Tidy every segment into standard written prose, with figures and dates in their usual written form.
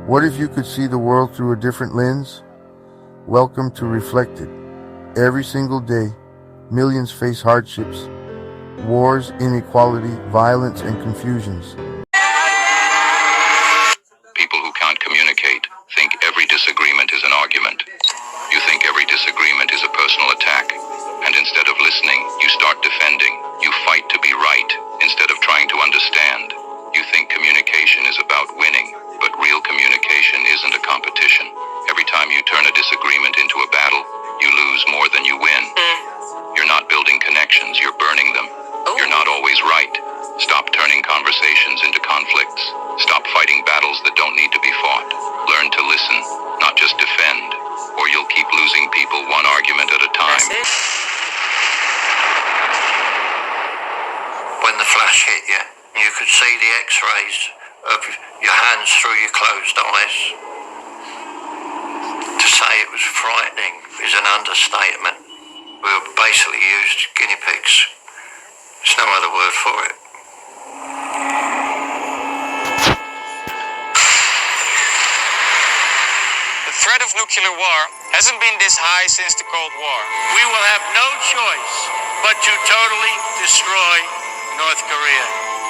What if you could see the world through a different lens? Welcome to Reflected. Every single day, millions face hardships, wars, inequality, violence, and confusions. People who can't communicate think every disagreement is an argument. You think every disagreement is a personal attack, and instead of listening, you start defending. You fight to be right instead of trying to understand. You think communication is about winning, but real communication isn't a competition. Every time you turn a disagreement into a battle, you lose more than you win. You're not building connections, you're burning them. You're not always right. Stop turning conversations into conflicts. Stop fighting battles that don't need to be fought. Learn to listen, not just defend, or you'll keep losing people one argument at a time. When the flash hit you, you could see the x-rays of your hands through your closed eyes. To say it was frightening is an understatement. We were basically used guinea pigs. There's no other word for it. The threat of nuclear war hasn't been this high since the Cold War. We will have no choice but to totally destroy North Korea.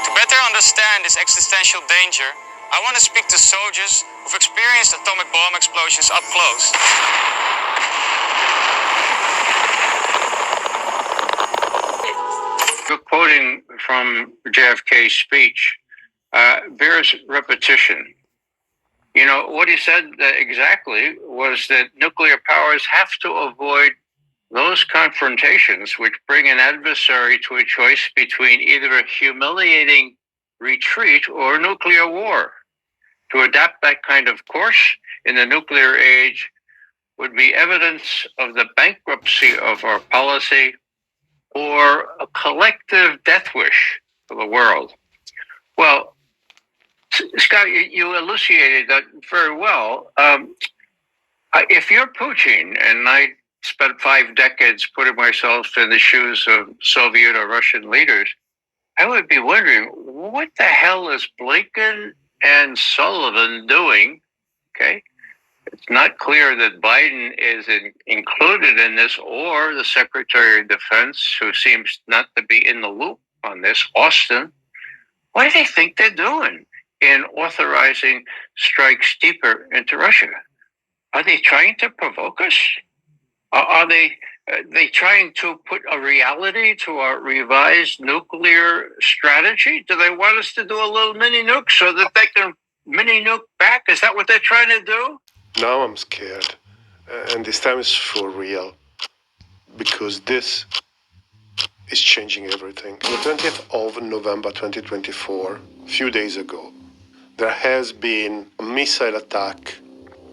To better understand this existential danger, I want to speak to soldiers who've experienced atomic bomb explosions up close. You're quoting from JFK's speech bears repetition. You know, what he said exactly was that nuclear powers have to avoid those confrontations which bring an adversary to a choice between either a humiliating retreat or nuclear war. To adapt that kind of course in the nuclear age would be evidence of the bankruptcy of our policy or a collective death wish for the world. Well, Scott, you elucidated that very well. If you're Putin, and I spent 5 decades putting myself in the shoes of Soviet or Russian leaders, I would be wondering, what the hell is Blinken and Sullivan doing? Okay. It's not clear that Biden is included in this, or the Secretary of Defense, who seems not to be in the loop on this, Austin. What do they think they're doing in authorizing strikes deeper into Russia? Are they trying to provoke us? Are they trying to put a reality to our revised nuclear strategy? Do they want us to do a little mini nuke so that they can mini nuke back? Is that what they're trying to do? Now I'm scared, and this time is for real, because this is changing everything. On the 20th of November 2024, a few days ago, there has been a missile attack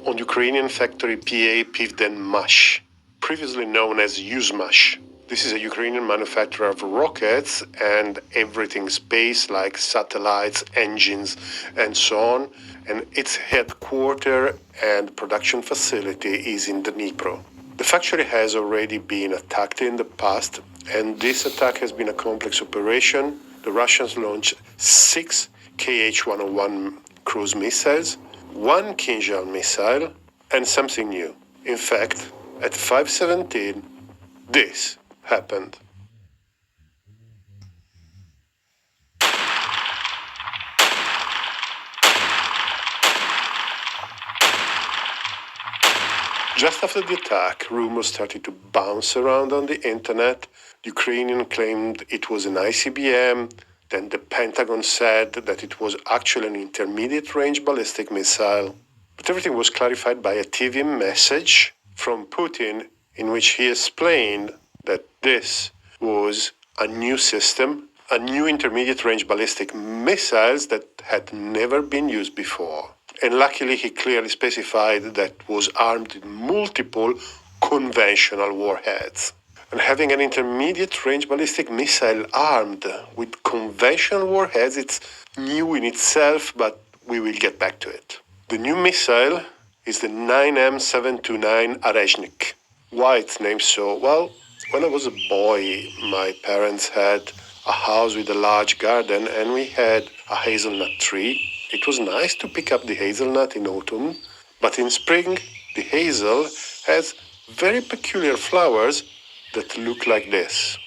on Ukrainian factory PA Pivdenmash, previously known as Yuzmash. This is a Ukrainian manufacturer of rockets and everything space, like satellites, engines, and so on. And its headquarters and production facility is in Dnipro. The factory has already been attacked in the past, and this attack has been a complex operation. The Russians launched 6 Kh-101 cruise missiles, 1 Kinzhal missile, and something new. In fact, at 5:17, this happened. Just after the attack, rumors started to bounce around on the internet. The Ukrainian claimed it was an ICBM. Then the Pentagon said that it was actually an intermediate-range ballistic missile. But everything was clarified by a TV message from Putin in which he explained that this was a new system, a new intermediate-range ballistic missiles that had never been used before. And luckily, he clearly specified that was armed with multiple conventional warheads. And having an intermediate-range ballistic missile armed with conventional warheads, it's new in itself, but we will get back to it. The new missile is the 9M729 Arezhnik. Why it's named so? Well, when I was a boy, my parents had a house with a large garden, and we had a hazelnut tree. It was nice to pick up the hazelnut in autumn, but in spring, the hazel has very peculiar flowers that look like this.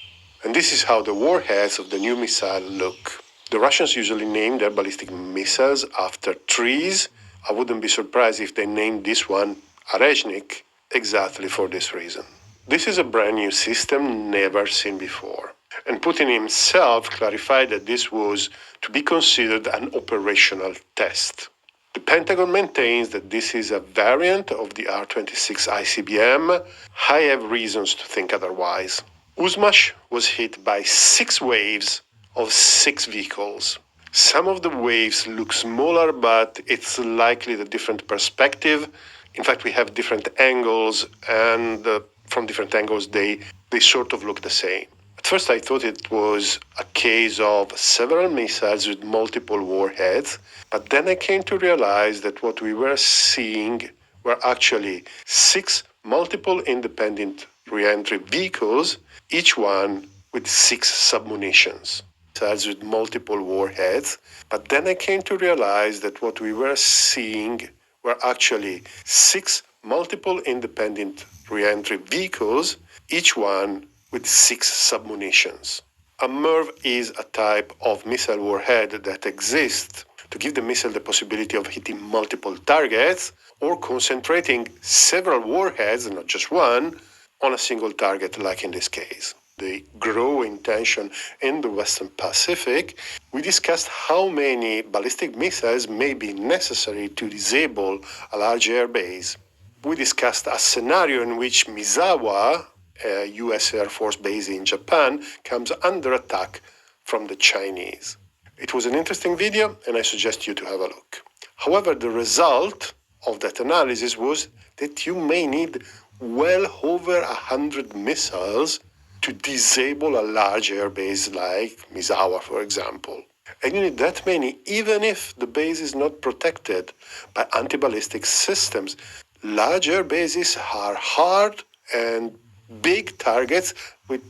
And this is how the warheads of the new missile look. The Russians usually name their ballistic missiles after trees. I wouldn't be surprised if they named this one Orezhnik exactly for this reason. This is a brand new system never seen before. And Putin himself clarified that this was to be considered an operational test. The Pentagon maintains that this is a variant of the R-26 ICBM. I have reasons to think otherwise. Uzmash was hit by 6 waves of 6 vehicles. Some of the waves look smaller, but it's likely the different perspective. In fact, we have different angles, and from different angles, they sort of look the same. At first, I thought it was a case of several missiles with multiple warheads, but then I came to realize that what we were seeing were actually 6 multiple independent re-entry vehicles, each one with 6 submunitions. Missiles with multiple warheads, but then I came to realize that what we were seeing were actually 6 multiple independent re-entry vehicles, each one with 6 submunitions. A MIRV is a type of missile warhead that exists to give the missile the possibility of hitting multiple targets or concentrating several warheads, not just one, on a single target, like in this case. The growing tension in the Western Pacific, we discussed how many ballistic missiles may be necessary to disable a large air base. We discussed a scenario in which Misawa, a US Air Force base in Japan, comes under attack from the Chinese. It was an interesting video, and I suggest you to have a look. However, the result of that analysis was that you may need well over 100 missiles to disable a large air base like Misawa, for example. And you need that many even if the base is not protected by anti-ballistic systems. Large air bases are hard and big targets with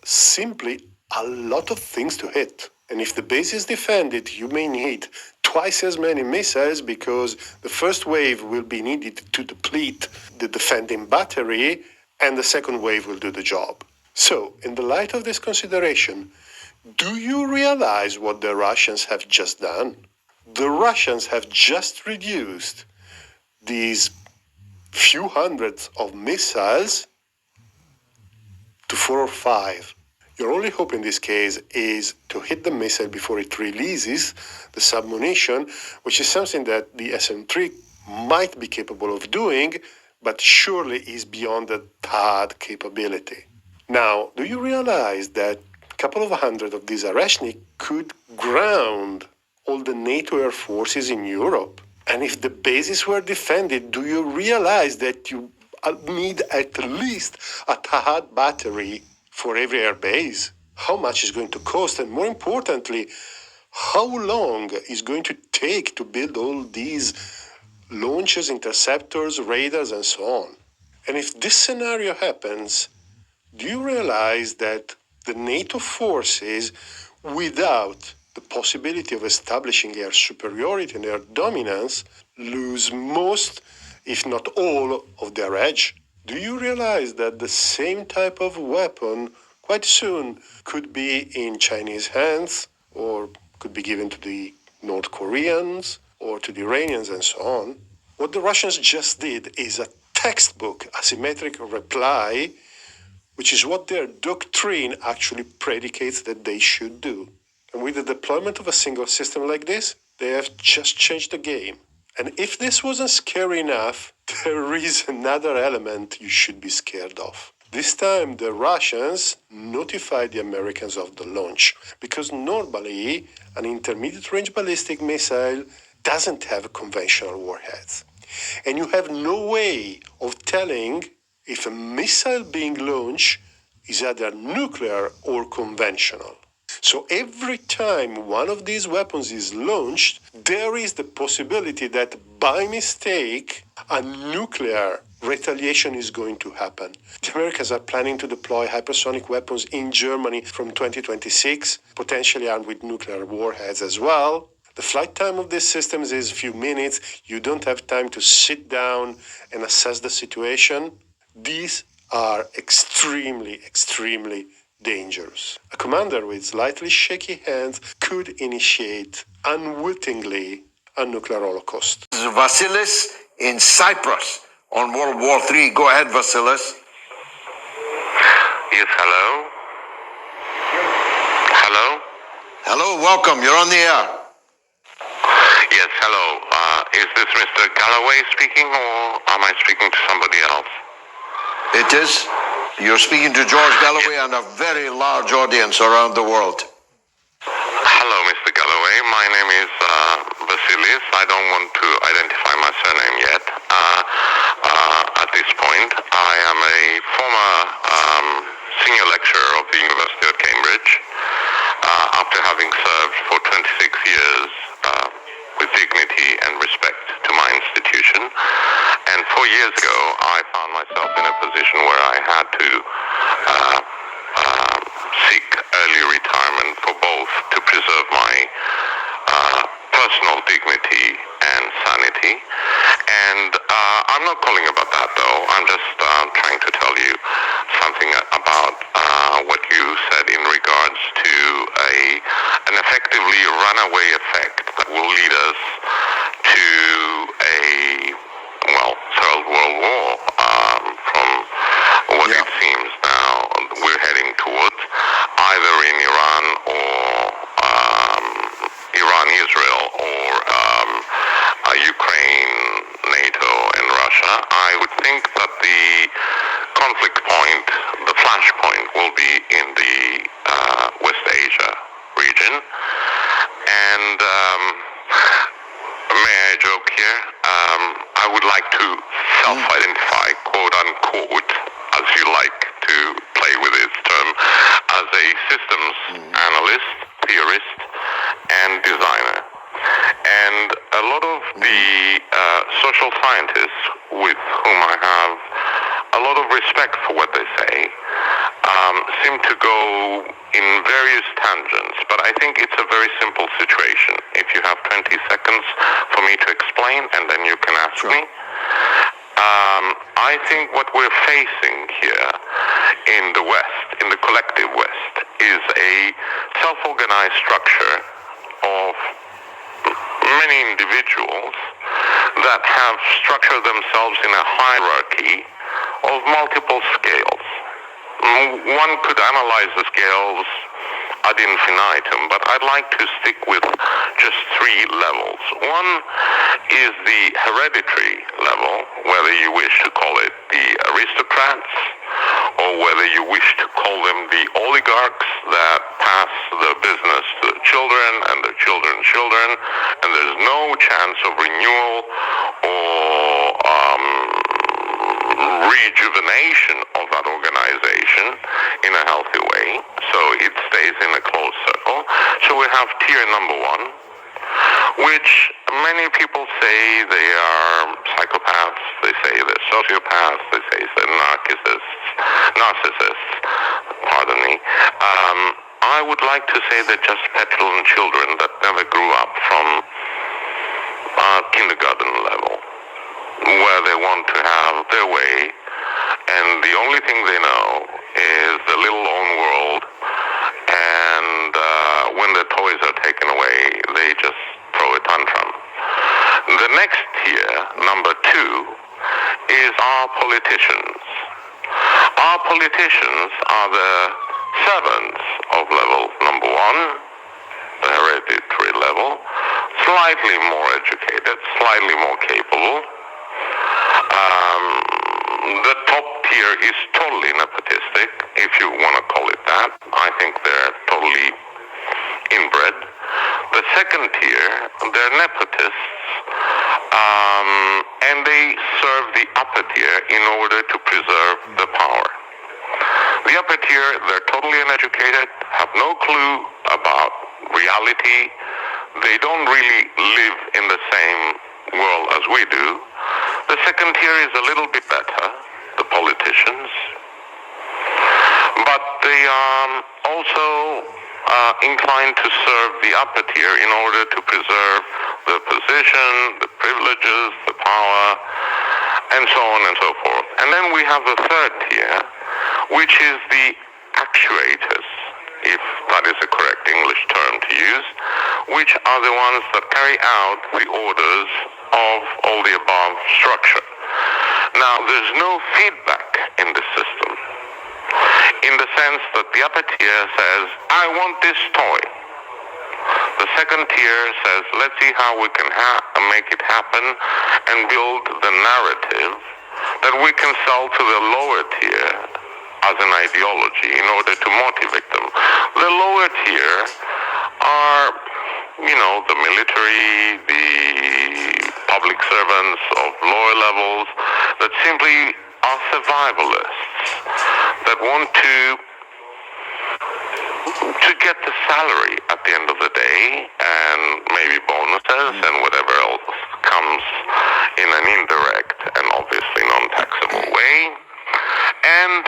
simply a lot of things to hit. And if the base is defended, you may need twice as many missiles because the first wave will be needed to deplete the defending battery, and the second wave will do the job. So, in the light of this consideration, do you realize what the Russians have just done? The Russians have just reduced these few hundreds of missiles to 4 or 5. Your only hope in this case is to hit the missile before it releases the submunition, which is something that the SM-3 might be capable of doing, but surely is beyond the THAAD capability. Now, do you realize that a couple of hundred of these Orezhnik could ground all the NATO air forces in Europe? And if the bases were defended, do you realize that you need at least a THAAD battery for every air base? How much is going to cost? And more importantly, how long is going to take to build all these launches, interceptors, radars, and so on? And if this scenario happens, do you realize that the NATO forces, without the possibility of establishing air superiority and air dominance, lose most, if not all, of their edge? Do you realize that the same type of weapon quite soon could be in Chinese hands, or could be given to the North Koreans, or to the Iranians, and so on? What the Russians just did is a textbook asymmetric reply, which is what their doctrine actually predicates that they should do. And with the deployment of a single system like this, they have just changed the game. And if this wasn't scary enough, there is another element you should be scared of. This time, the Russians notified the Americans of the launch, because normally an intermediate-range ballistic missile doesn't have conventional warheads. And you have no way of telling if a missile being launched is either nuclear or conventional. So every time one of these weapons is launched, there is the possibility that by mistake, a nuclear retaliation is going to happen. The Americans are planning to deploy hypersonic weapons in Germany from 2026, potentially armed with nuclear warheads as well. The flight time of these systems is a few minutes. You don't have time to sit down and assess the situation. These are extremely, extremely dangerous. A commander with slightly shaky hands could initiate unwittingly a nuclear holocaust. This is Vasilis in Cyprus on World War III. Go ahead, Vasilis. Yes, hello? Hello? Hello, welcome. You're on the air. Yes, hello. Is this Mr. Galloway speaking, or am I speaking to somebody else? It is. You're speaking to George Galloway and a very large audience around the world. Hello, Mr. Galloway. My name is Vasilis. I don't want to identify my surname yet. At this point, I am a former senior lecturer of the University of Cambridge. After having served for 26 years with dignity and respect to my institution. And 4 years ago, I found myself in a position where I had to seek early retirement for both to preserve my personal dignity and sanity. And I'm not calling about that, though. I'm just trying to tell you something about what you said in regards to an effectively runaway effect that will lead us to a, well, third world war from what it seems now we're heading towards, either in Iran or Iran-Israel or Ukraine, NATO, and Russia. I would think that the conflict point, the flashpoint, will be in the West Asia region. And may I joke here? I would like to self-identify, quote unquote, as you like to play with this term, as a systems analyst, theorist, and designer. And a lot of the social scientists with whom I have a lot of respect for what they say seem to go in various tangents, but I think it's a very simple situation. If you have 20 seconds for me to explain, and then you can ask me. I think what we're facing here in the West, in the collective West, is a self-organized structure of many individuals that have structured themselves in a hierarchy of multiple scales. One could analyze the scales ad infinitum, but I'd like to stick with just 3 levels. One is the hereditary level, whether you wish to call it the aristocrats, or whether you wish to call them the oligarchs that pass the business to the children and the children's children, and there's no chance of renewal or rejuvenation of that organization in a healthy way, so it stays in a closed circle. So we have tier number 1, which many people say they are psychopaths, they say they're sociopaths, they say they're narcissists, pardon me. I would like to say they're just petulant children that never grew up from kindergarten level, where they want to have their way, and the only thing they know is the little own world, and when their toys are taken away, they just throw a tantrum. The next tier, number 2, is our politicians. Our politicians are the servants of level number 1, the hereditary level, slightly more educated, slightly more capable. The top tier is totally nepotistic, if you want to call it that. I think they're totally inbred. The second tier, they're nepotists, and they serve the upper tier in order to preserve the power. The upper tier, they're totally uneducated, have no clue about reality. They don't really live in the same world as we do. The second tier is a little bit better, the politicians, but they are also inclined to serve the upper tier in order to preserve the position, the privileges, the power, and so on and so forth. And then we have the third tier, which is the actuators, if that is a correct English term to use, which are the ones that carry out the orders of all the above structure. Now, there's no feedback in the system, in the sense that the upper tier says, I want this toy. The second tier says, let's see how we can make it happen and build the narrative that we can sell to the lower tier as an ideology in order to motivate them. The lower tier are, the military, the public servants of lower levels that simply are survivalists, that want to get the salary at the end of the day, and maybe bonuses and whatever else comes in an indirect and obviously non-taxable way. And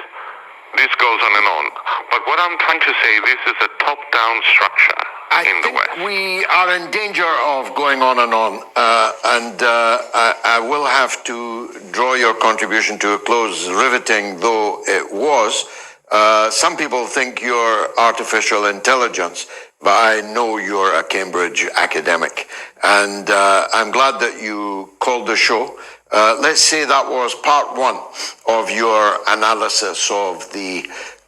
this goes on and on. But what I'm trying to say, this is a top-down structure in the West. We are in danger of going on and on, I will have to draw your contribution to a close, riveting though it was. Some people think you're artificial intelligence, but I know you're a Cambridge academic, and I'm glad that you called the show. Let's say that was part one of your analysis of the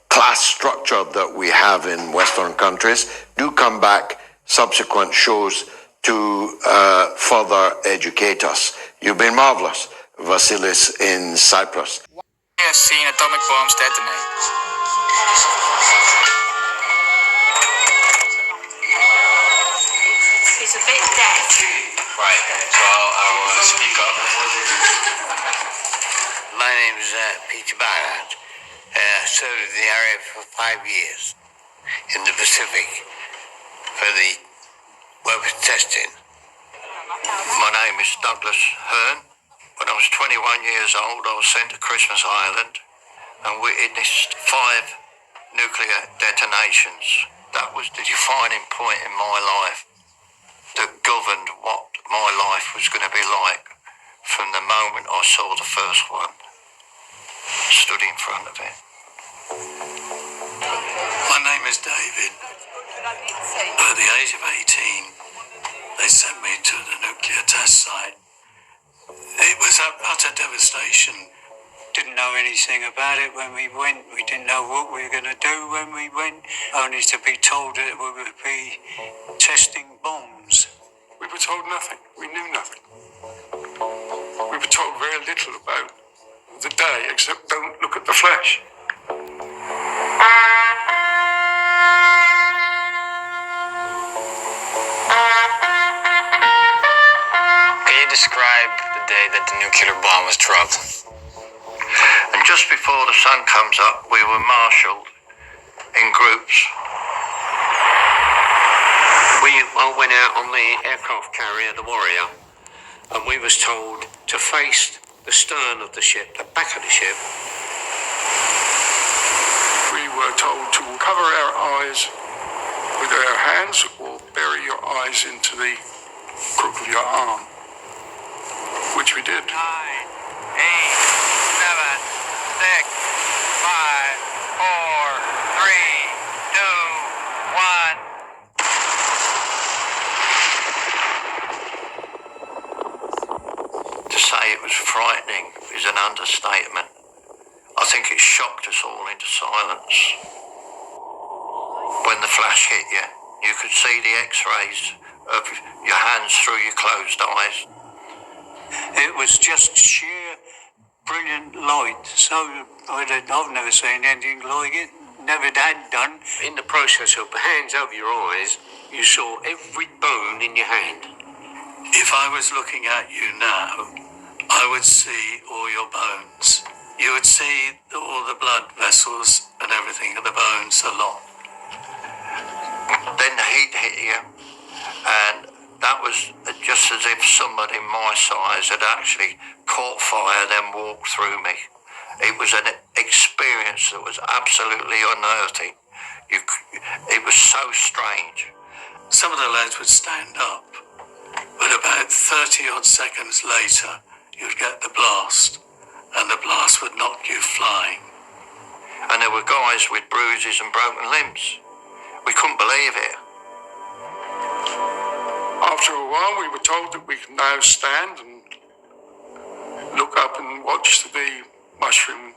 class structure that we have in Western countries. Do come back subsequent shows to further educate us. You've been marvelous, Vasilis in Cyprus. We have seen atomic bombs detonate. He's a bit deaf. Right, so I'll speak up. My name is Peter Barnard. I served in the area for 5 years in the Pacific for the weapons testing. My name is Douglas Hearn. When I was 21 years old, I was sent to Christmas Island and witnessed 5 nuclear detonations. That was the defining point in my life that governed what my life was going to be like from the moment I saw the first one, stood in front of it. My name is David. At the age of 18, they sent me to the nuclear test site. It was utter devastation. Didn't know anything about it when we went. We didn't know what we were going to do when we went, only to be told that we would be testing bombs. We were told nothing. We knew nothing. We were told very little about the day, except don't look at the flesh. Can you describe the day that the nuclear bomb was dropped? And just before the sun comes up, we were marshalled in groups. We all went out on the aircraft carrier, the Warrior, and we was told to face the stern of the ship, the back of the ship. We were told to cover our eyes with our hands or bury your eyes into the crook of your arm, which we did. 9, 8, 7, 6, 5, 4, 3, 2, 1. To say it was frightening is an understatement. I think it shocked us all into silence. When the flash hit you, you could see the x-rays of your hands through your closed eyes. It was just sheer brilliant light. So I've never seen anything like it. Never had done. In the process of hands over your eyes, you saw every bone in your hand. If I was looking at you now, I would see all your bones. You would see all the blood vessels and everything in the bones a lot. Then the heat hit you, and that was just as if somebody my size had actually caught fire, then walked through me. It was an experience that was absolutely unearthly. It was so strange. Some of the lads would stand up, but about 30 odd seconds later, you'd get the blast, and the blast would knock you flying. And there were guys with bruises and broken limbs. We couldn't believe it. After a while, we were told that we could now stand and look up and watch the mushroom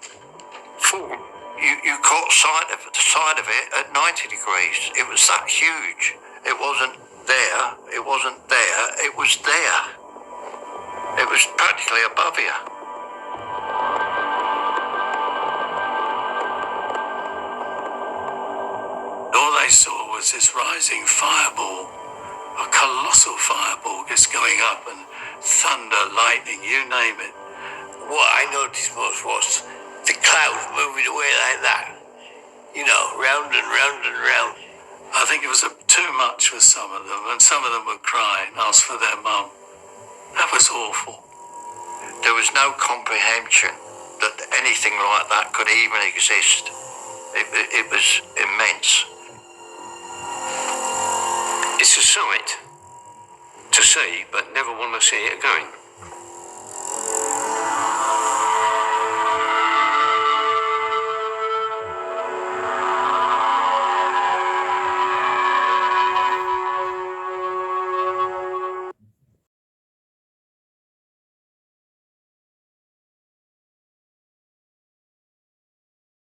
form. You caught sight of it at 90 degrees. It was that huge. It wasn't there. It wasn't there. It was there. It was practically above you. All they saw was this rising fireball, a colossal fireball just going up, and thunder, lightning, you name it. What I noticed most was the clouds moving away like that. You know, round and round and round. I think it was too much for some of them, and some of them would cry and ask for their mum. That was awful. There was no comprehension that anything like that could even exist. It was immense. It's a sight to see, but never want to see it again.